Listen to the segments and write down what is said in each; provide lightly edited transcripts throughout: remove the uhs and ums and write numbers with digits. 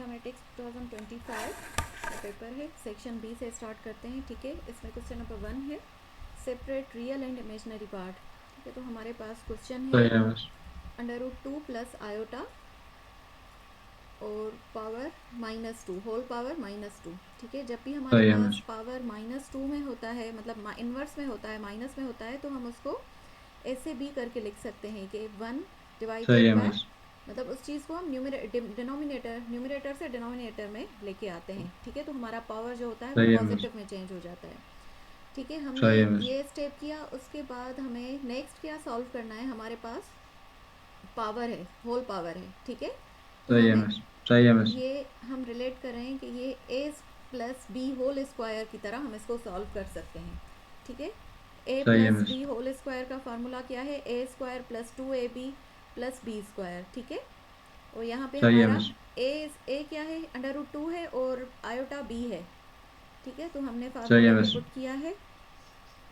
Mathematics 2025 का paper है, section B से स्टार्ट करते हैं। ठीक है, इसमें क्वेश्चन नंबर 1 है, separate real and imaginary part. ठीक है, तो हमारे पास क्वेश्चन है √2 प्लस आयोटा और पावर -2 होल पावर -2। ठीक है, जब भी हमारे पास पावर -2 में होता है, मतलब इन्वर्स में होता है, माइनस में होता है, तो हम उसको ऐसे भी करके लिख सकते हैं कि 1 डिवाइडेड बाय, मतलब उस चीज़ को हम न्यूमरेटर से डिनोमिनेटर में लेके आते हैं। ठीक है, तो हमारा पावर जो होता है वो पॉजिटिव में चेंज हो जाता है। ठीक है, हमने ये स्टेप किया। उसके बाद हमें नेक्स्ट क्या सॉल्व करना है। हमारे पास पावर है, होल पावर है। ठीक है, तो हमें ये हम रिलेट कर रहे हैं कि ये a plus b whole square की तरह हम इसको सॉल्व कर सकते हैं। ठीक है, a plus b whole square का फार्मूला क्या है, a square plus 2ab plus b square. ठीक है, और यहाँ पे हमारा a क्या है, √2 है और आयोटा b है। ठीक है, तो हमने फार्मूला में पुट किया है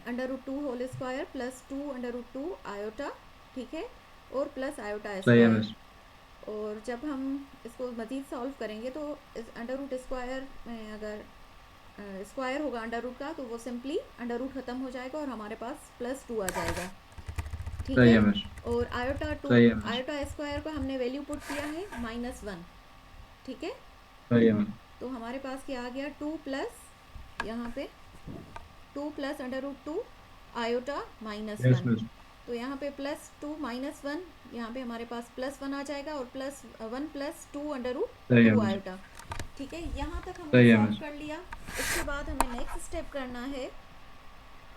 √2 होल स्क्वायर प्लस 2 आयोटा। ठीक है, और प्लस आयोटा स्क्वायर। और जब हम इसको मज़ीद सॉल्व करेंगे तो इस अंडर रूट स्क्वायर में अगर स्क्वायर होगा अंडर रूट का, तो वो सिंपली अंडर रूट ख़त्म हो जाएगा और हमारे पास +2 आ जाएगा। ठीक है, और आयोटा स्क्वायर का हमने वैल्यू पुट किया है -1। ठीक है, तो हमारे पास क्या आ गया, 2 प्लस, यहाँ पे 2 प्लस √2 आयोटा -1। तो यहाँ पे +2 -1, यहाँ पे हमारे पास +1 आ जाएगा और +1 + 2 √2 आयोटा। ठीक है, यहाँ तक हमने सॉल्व कर लिया। इसके बाद हमें नेक्स्ट स्टेप करना है,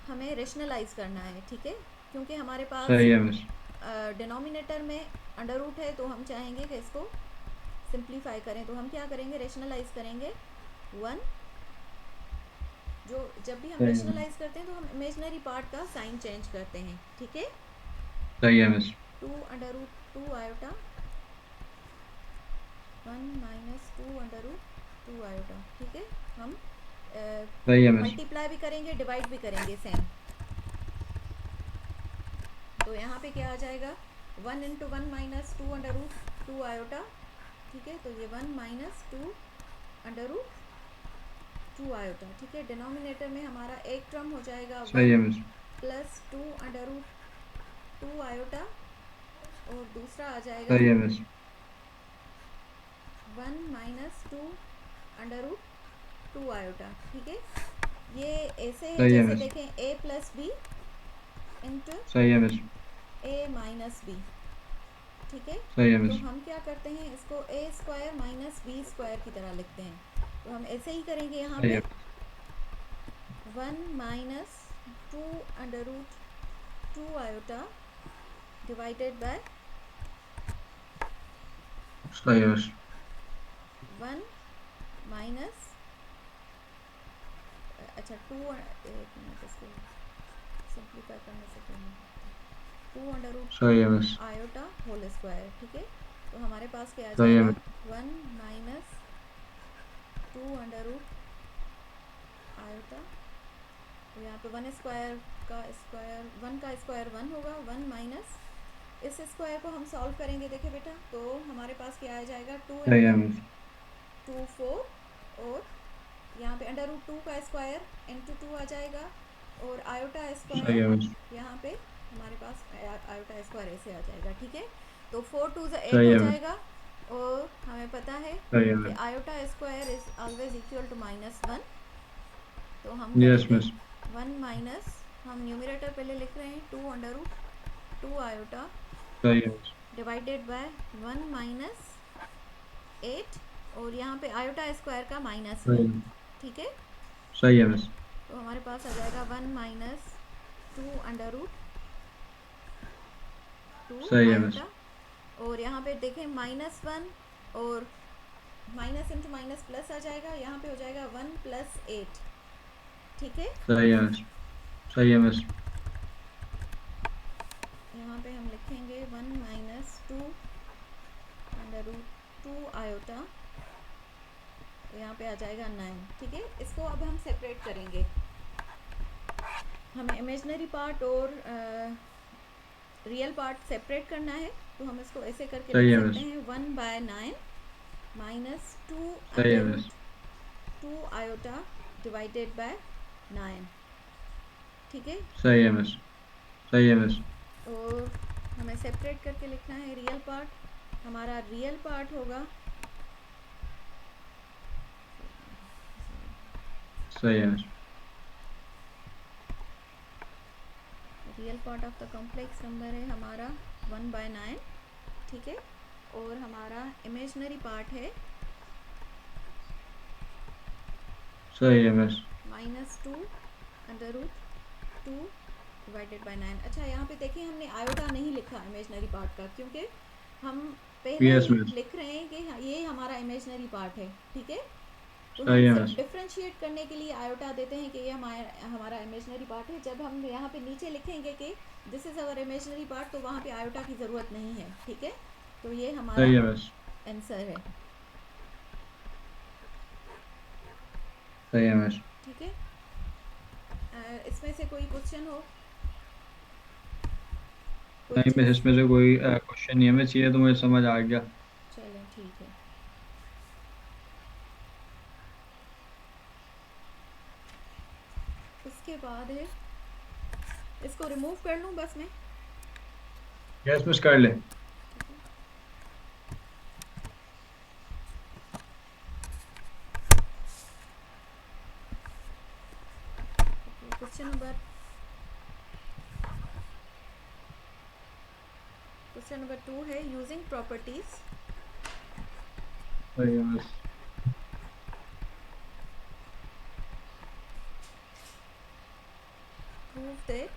हमें रेशनलाइज करना है। ठीक है, क्योंकि हमारे पास डिनोमिनेटर में √ है, तो हम चाहेंगे कि इसको सिंप्लीफाई करें। तो हम क्या करेंगे, रेशनलाइज करेंगे 1। जो जब भी हम रेशनलाइज करते हैं तो हम इमेजिनरी पार्ट का साइन चेंज करते हैं। ठीक है, 2 √2 आयोटा 1 - 2 √2 आयोटा। ठीक है, हम मल्टीप्लाई भी करेंगे, डिवाइड भी करेंगे सेम। तो यहाँ पे क्या आ जाएगा, 1 × 1 - 2 √2 आयोटा। ठीक है, तो ये 1 - 2 √2 आयोटा। ठीक है, डिनोमिनेटर में हमारा एक टर्म हो जाएगा 1 + 2 √2 आयोटा, और दूसरा आ जाएगा 1 - 2 √2 आयोटा। ठीक है, ये ऐसे है जैसे देखें a + b into a - b। ठीक है, तो हम क्या करते हैं, इसको a स्क्वायर - b स्क्वायर की तरह लिखते हैं। तो हम ऐसे ही करेंगे यहाँ पे 1 - 2 √2 आयोटा डिवाइडेड बाय 1 माइनस, अच्छा 2, एक मिनट, इसको सिंप्लीफाई करने से पहले 2 √2 आयोटा होल स्क्वायर। ठीक है, तो हमारे पास क्या आ जाएगा, 1 - 2 आयोटा, तो यहाँ पे 1 स्क्वायर का स्क्वायर, 1 का स्क्वायर 1 होगा, 1 माइनस, इस स्क्वायर को हम सॉल्व करेंगे। देखिए बेटा, तो हमारे पास क्या आ जाएगा, 2 × 2 4, और यहाँ पे √2 का स्क्वायर × 2 आ जाएगा, और आयोटा स्क्वायर यहाँ पे हमारे पास आयोटा स्क्वायर ऐसे आ जाएगा। ठीक है, तो 4 × 2 = 8 हो जाएगा, और हमें पता है कि iota square is always equal to -1। तो हम करेंगे 1 माइनस, हम न्यूमरेटर पहले लिख रहे हैं 2 √2 आयोटा डिवाइडेड बाय 1 - 8, और यहाँ पे आयोटा स्क्वायर का माइनस है। ठीक है, तो हमारे पास आ जाएगा 1 - 2 √2 आयोटा, और यहाँ पे देखें -1 और माइनस इंटू माइनस प्लस आ जाएगा, यहाँ पे हो जाएगा 1 + 8। ठीक है, यहाँ पे हम लिखेंगे 1 - 2 √2 आयोटा, यहाँ पे आ जाएगा 9। ठीक है, इसको अब हम सेपरेट करेंगे। हमें इमेजिनरी पार्ट और रियल पार्ट सेपरेट करना है, तो हम इसको ऐसे करके लिख सकते हैं 1/9 माइनस 2 सही है under miss. Root 2 iota divided by 9, ठीक है। सही है मिस। सही है मिस। और हमें सेपरेट करके लिखना है रियल पार्ट। हमारा रियल पार्ट होगा सही है miss. Real part of the complex number है हमारा 1/9, ठीक है। और हमारा इमेजनरी पार्ट है सही है miss. -2 under root 2 divided by 9। अच्छा, यहाँ पे देखिए हमने आयोटा नहीं लिखा इमेजनरी पार्ट का, क्योंकि हम पहले यस ही मिस। लिख रहे हैं कि ये हमारा इमेजनरी पार्ट है, ठीक है। तो सही हम है सिर्फ मिस। डिफ्रेंशिएट करने के लिए आयोटा देते हैं कि ये हमारा इमेजनरी पार्ट है। जब हम यहाँ पे नीचे लिखेंगे कि this is our imaginary part, तो वहाँ पे आयोटा की ज़रूरत नहीं है, ठीक है। तो ये हमारा सही है मिस। आंसर है, सही है मिस। ठीक है। इसमें से कोई क्वेश्चन हो, कोई नहीं मिस, चीज़? इसमें से कोई क्वेश्चन नहीं है मिस, ये तो मुझे समझ आ गया। चलें, ठीक है। उसके बाद है, इसको रिमूव कर लूँ बस मैं, यस मिस कर ले। ठीक है। क्वेश्चन नंबर 2 है यूजिंग प्रॉपर्टीज सही है miss. Prove that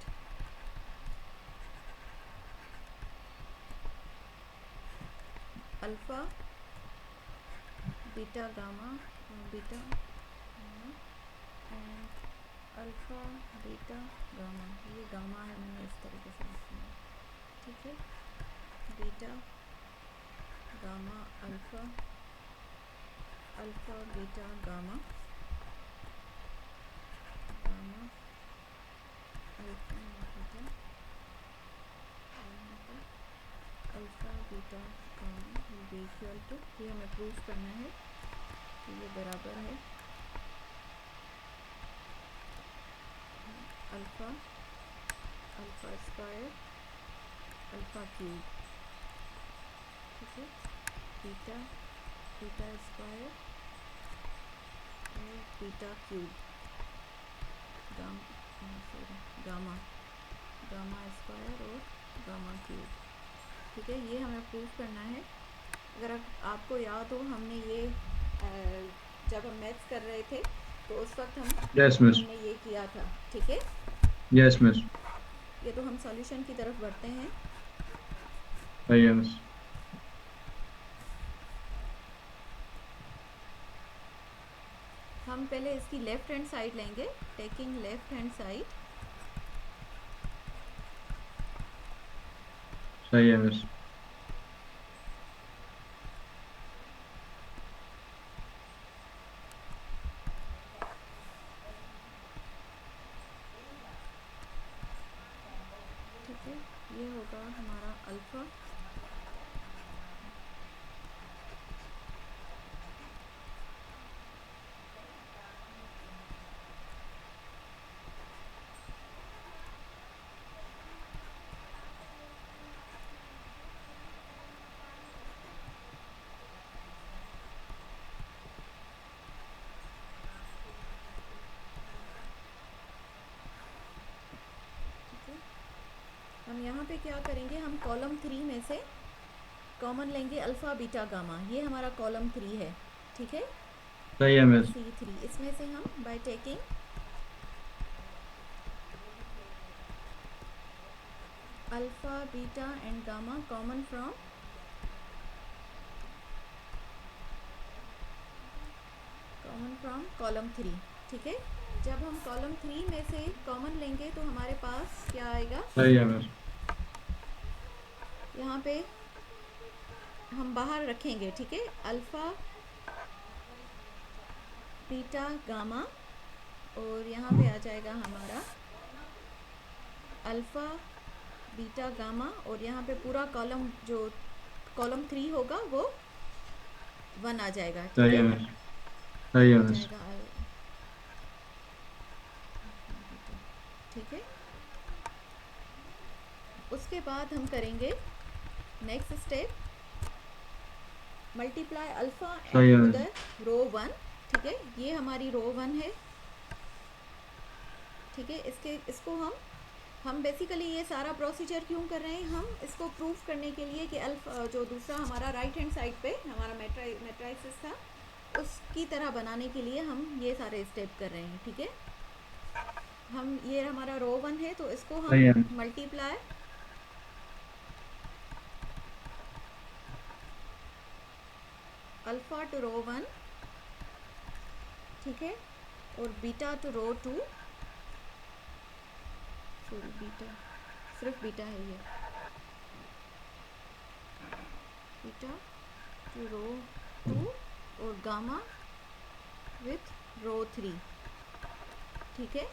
alpha beta gamma beta and alpha beta gamma, ये गामा है, मैंने इस तरीके से लिखा है, ठीक है। Beta gamma alpha, alpha beta gamma, gamma alpha beta, alpha beta gamma will be equal to, ये हमें प्रूव करना है कि ये बराबर है alpha, alpha square, alpha cube, ठीक है। बीटा, बीटा स्क्वायर और beta cube, gamma, gamma square और गामा क्यूब, ठीक है। ये हमें प्रूव करना है। अगर आपको याद हो, हमने ये जब हम मैथ्स कर रहे थे तो उस वक्त यस मिस। हमने ये किया था, ठीक है। Yes miss. ये तो हम सॉल्यूशन की तरफ बढ़ते हैं। सही है मिस। हम पहले इसकी लेफ्ट हैंड साइड लेंगे, टेकिंग लेफ्ट हैंड साइड, सही है मिस। ठीक है। ये होगा हमारा अल्फ़ा, ठीक है। हम यहाँ पे क्या करेंगे, हम कॉलम 3 में से कॉमन लेंगे अल्फ़ा बीटा गामा, ये हमारा कॉलम 3 है, ठीक है। सही है मिस। C3, इसमें से हम by taking alpha beta and gamma common from column 3, ठीक है। जब हम कॉलम 3 में से कॉमन लेंगे तो हमारे पास क्या आएगा, सही है मिस। यहाँ पे हम बाहर रखेंगे, ठीक है। अल्फ़ा बीटा गामा, और यहाँ पे आ जाएगा हमारा अल्फ़ा बीटा गामा, और यहाँ पे पूरा कॉलम जो कॉलम 3 होगा वो 1 आ जाएगा, ठीक सही है है, मिस। सही ये है हो मिस। जाएगा ठीक है। उसके बाद हम करेंगे नेक्स्ट स्टेप, मल्टीप्लाई अल्फ़ा सही है इनटू मिस। द रो 1, ठीक है, ये हमारी रो 1 है, ठीक है। इसको हम बेसिकली ये सारा प्रोसीजर क्यों कर रहे हैं, हम इसको प्रूफ करने के लिए कि अल्फा जो दूसरा हमारा राइट हैंड साइड पे हमारा मैट्राइसिस था उसकी तरह बनाने के लिए हम ये सारे स्टेप कर रहे हैं, ठीक है। हम ये हमारा रो 1 है तो इसको हम सही है मिस। मल्टीप्लाई अल्फ़ा टू रो 1, ठीक है, और बीटा टू रो 2, सॉरी बीटा, सिर्फ बीटा है ये, बीटा टू रो 2 और गामा विथ रो 3, ठीक है।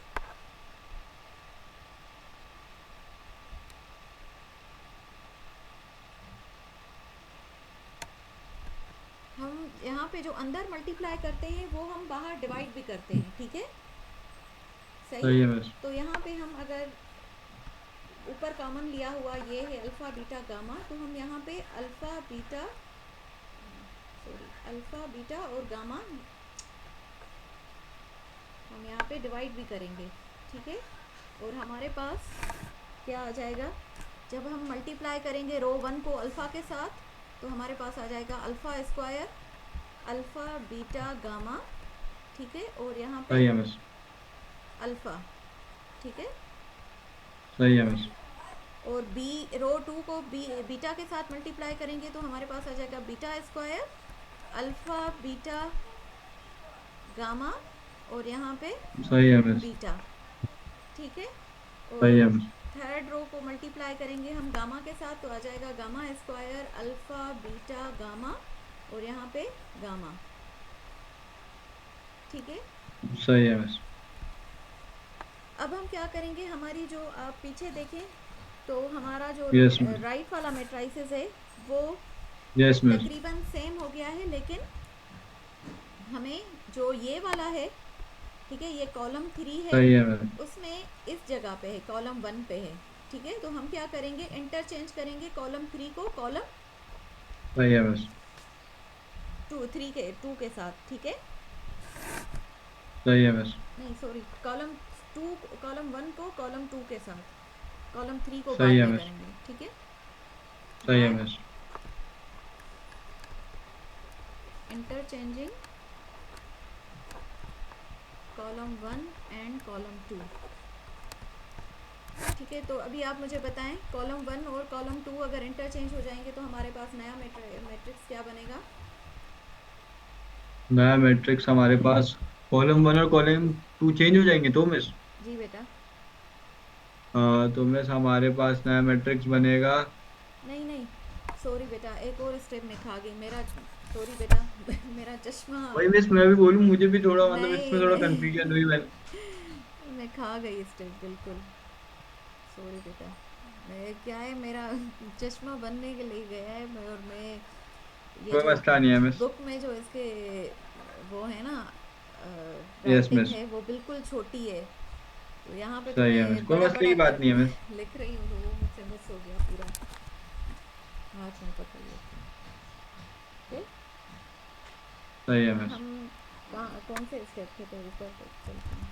हम यहाँ पे जो अंदर मल्टीप्लाई करते हैं वो हम बाहर डिवाइड भी करते हैं, ठीक है, सही सही है। है मिस। तो यहाँ पे हम अगर ऊपर कॉमन लिया हुआ ये है अल्फ़ा बीटा गामा, तो हम यहाँ पे alpha beta, sorry, alpha beta और गामा हम यहाँ पे डिवाइड भी करेंगे, ठीक है। और हमारे पास क्या आ जाएगा, जब हम मल्टीप्लाई करेंगे रो 1 को अल्फ़ा के साथ तो हमारे पास आ जाएगा alpha square alpha beta gamma, ठीक है, और यहाँ पे सही है मिस। अल्फ़ा, ठीक है। सही है मिस। और बी रो 2 को बीटा के साथ मल्टीप्लाई करेंगे तो हमारे पास आ जाएगा beta square alpha beta gamma और यहाँ पे सही है मिस। बीटा, ठीक है। सही और है मिस। थर्ड रो को मल्टीप्लाई करेंगे हम गामा के साथ तो आ जाएगा gamma square alpha beta gamma और यहाँ पे गामा, ठीक है। सही है मिस। अब हम क्या करेंगे, हमारी जो आप पीछे देखें तो हमारा जो यस मिस। राइट वाला मैट्राइसिस है वो यस मिस। तकरीबन सेम हो गया है, लेकिन हमें जो ये वाला है, ठीक है, ये कॉलम 3 है, सही है मिस। उसमें इस जगह पे है, कॉलम 1 पे है, ठीक है। तो हम क्या करेंगे, इंटरचेंज करेंगे कॉलम 3 को कॉलम सही है मिस। 2 के साथ, ठीक है। सही है मिस। नहीं सॉरी, कॉलम 2, कॉलम 1 को कॉलम 2 के साथ, कॉलम 3 को सही बाद है में मिस। करेंगे, ठीक है। सही है bye miss. Interchanging column 1 and column 2, ठीक है। तो अभी आप मुझे बताएं, कॉलम 1 और कॉलम 2 अगर इंटरचेंज हो जाएंगे तो हमारे पास नया मैट्रिक्स क्या बनेगा। नया मैट्रिक्स हमारे पास कॉलम 1 और कॉलम 2 चेंज हो जाएंगे तो मिस। जी बेटा। तो मिस हमारे पास नया मैट्रिक्स बनेगा। नहीं नहीं, सॉरी बेटा, एक और स्टेप में खा गई मेरा, सॉरी बेटा मेरा चश्मा, वही मिस मैं भी बोलूँ, मुझे भी थोड़ा मतलब इसमें नहीं थोड़ा नहीं कंफ्यूजन हुई मैं। मैं खा गई स्टेप बिल्कुल, सॉरी बेटा। मैं क्या है, मेरा चश्मा बनने के लिए गया है और मैं ये कोई जो मसला नहीं है मिस। बुक में जो इसके वो है ना यस राइटिंग मिस। है वो बिल्कुल छोटी है, तो यहाँ पे तो सही है मिस, मैं कोई बड़ा मसले बड़ा की बात नहीं है करके मिस। लिख रही हूँ तो वो मुझसे मिस हो गया पूरा, हाथ में पकड़ लेती हूँ, सही है मिस। हम कहाँ कौन से स्टेप थे, तो ऊपर चलते हैं,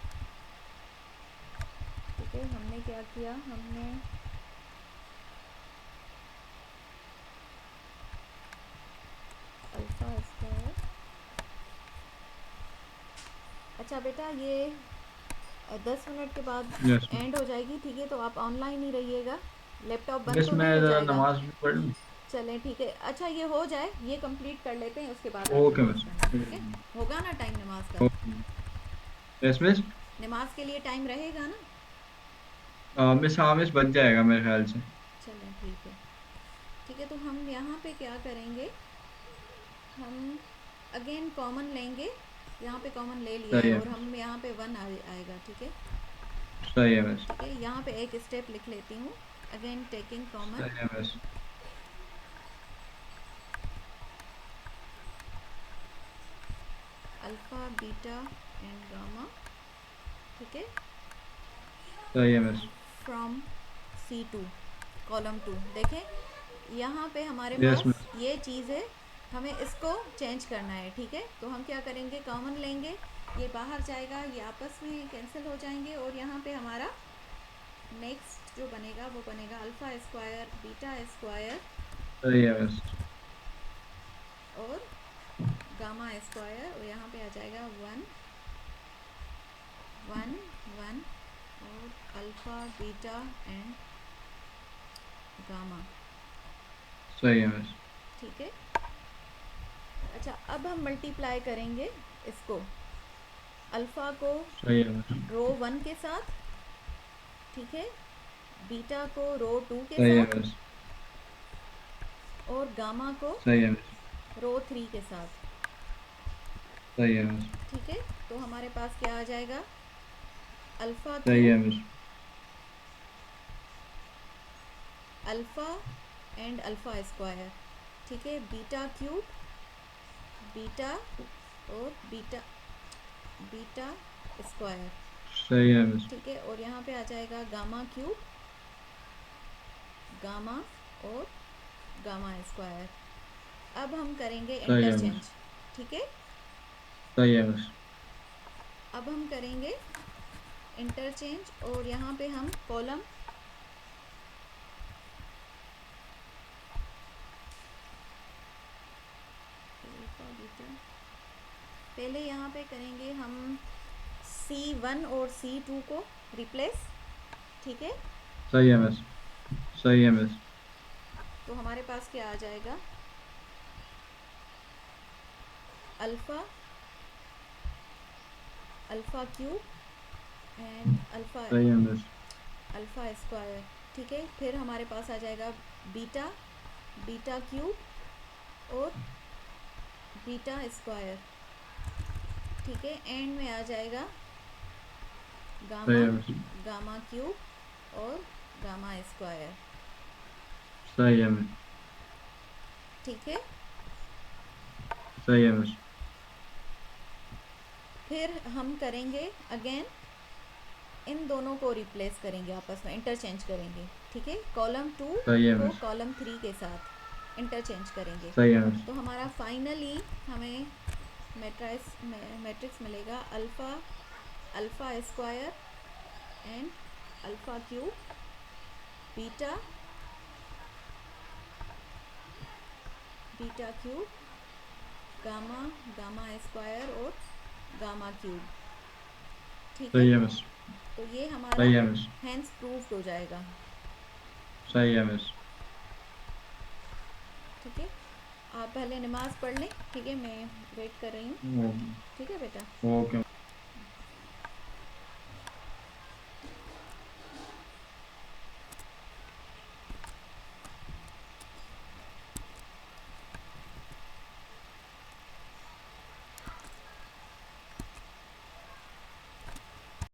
ठीक है। हमने क्या किया, हमने अल्फ़ा स्क्वायर, अच्छा बेटा ये 10 मिनट के बाद यस एंड हो जाएगी, ठीक है, तो आप ऑनलाइन ही रहिएगा, लैपटॉप बंद मिस, तो मैं नहीं हो ज़रा जाएगा। नमाज भी पढ़ लूँ। चलें ठीक है, अच्छा ये हो जाए, ये कंप्लीट कर लेते हैं, उसके बाद आप ओके नमाज़ मिस। पढ़ना, ठीक है। होगा ना टाइम नमाज का, ओके। Yes miss. नमाज के लिए टाइम रहेगा ना। मिस हाँ मिस बच जाएगा मेरे ख्याल से। चलें ठीक है, ठीक है। तो हम यहाँ पे क्या करेंगे, हम अगेन कॉमन लेंगे, यहाँ पे कॉमन ले लिया सही है है और मिस। हम यहाँ पे 1 आएगा, ठीक है, सही है मिस। ठीक है। यहाँ पे एक स्टेप लिख लेती हूँ, अगेन टेकिंग कॉमन, सही है miss. Alpha beta and gamma, ठीक है, सही है मिस। From C2 column 2। देखें यहाँ पे हमारे यस पास मिस। ये चीज़ है, हमें इसको चेंज करना है, ठीक है। तो हम क्या करेंगे, कॉमन लेंगे, ये बाहर जाएगा, ये आपस में कैंसिल हो जाएंगे, और यहाँ पे हमारा नेक्स्ट जो बनेगा वो बनेगा अल्फ़ा स्क्वायर बीटा स्क्वायर सही है मिस। और गामा स्क्वायर, और यहाँ पे आ जाएगा 1 1 1 और अल्फ़ा बीटा एंड गामा, सही है मिस। ठीक है। अच्छा, अब हम मल्टीप्लाई करेंगे इसको, अल्फ़ा को सही है मिस। रो 1 के साथ, ठीक है, बीटा को रो 2 के सही है साथ, मिस। और गामा को सही है मिस। रो 3 के साथ, सही है मिस। ठीक है। तो हमारे पास क्या आ जाएगा, अल्फ़ा सही है cube, miss. Alpha and alpha square, ठीक है, बीटा क्यूब, बीटा और बीटा बीटा स्क्वायर, सही है मिस। ठीक है, और यहाँ पे आ जाएगा गामा क्यूब, गामा और गामा स्क्वायर। अब हम करेंगे सही है मिस। इंटरचेंज, ठीक है। सही है मिस। अब हम करेंगे इंटरचेंज, और यहाँ पे हम कॉलम पहले यहाँ पे करेंगे हम C1 और C2 को रिप्लेस, ठीक है। सही है मिस। सही है मिस। तो हमारे पास क्या आ जाएगा, अल्फ़ा अल्फ़ा क्यूब एंड सही है मिस। अल्फ़ा स्क्वायर, ठीक है। फिर हमारे पास आ जाएगा बीटा बीटा क्यूब और बीटा स्क्वायर, ठीक है। एंड में आ जाएगा सही गामा है मिस। गामा क्यूब और गामा स्क्वायर, सही है मिस। ठीक है। सही है मिस। फिर हम करेंगे अगेन, इन दोनों को रिप्लेस करेंगे, आपस में इंटरचेंज करेंगे, ठीक है। कॉलम 2 सही है को मिस। कॉलम 3 के साथ इंटरचेंज करेंगे। सही है मिस। तो हमारा फाइनली हमें मैट्रिक्स मिलेगा alpha alpha square and alpha cube, beta beta cube, gamma gamma square और गामा क्यूब, ठीक है। सही है मिस। तो ये हमारा सही है मिस। हैंस प्रूव्ड हो जाएगा, सही है मिस। ठीक है। आप पहले नमाज़ पढ़ लें, ठीक है, मैं वेट कर रही हूँ, ठीक है बेटा। ओके।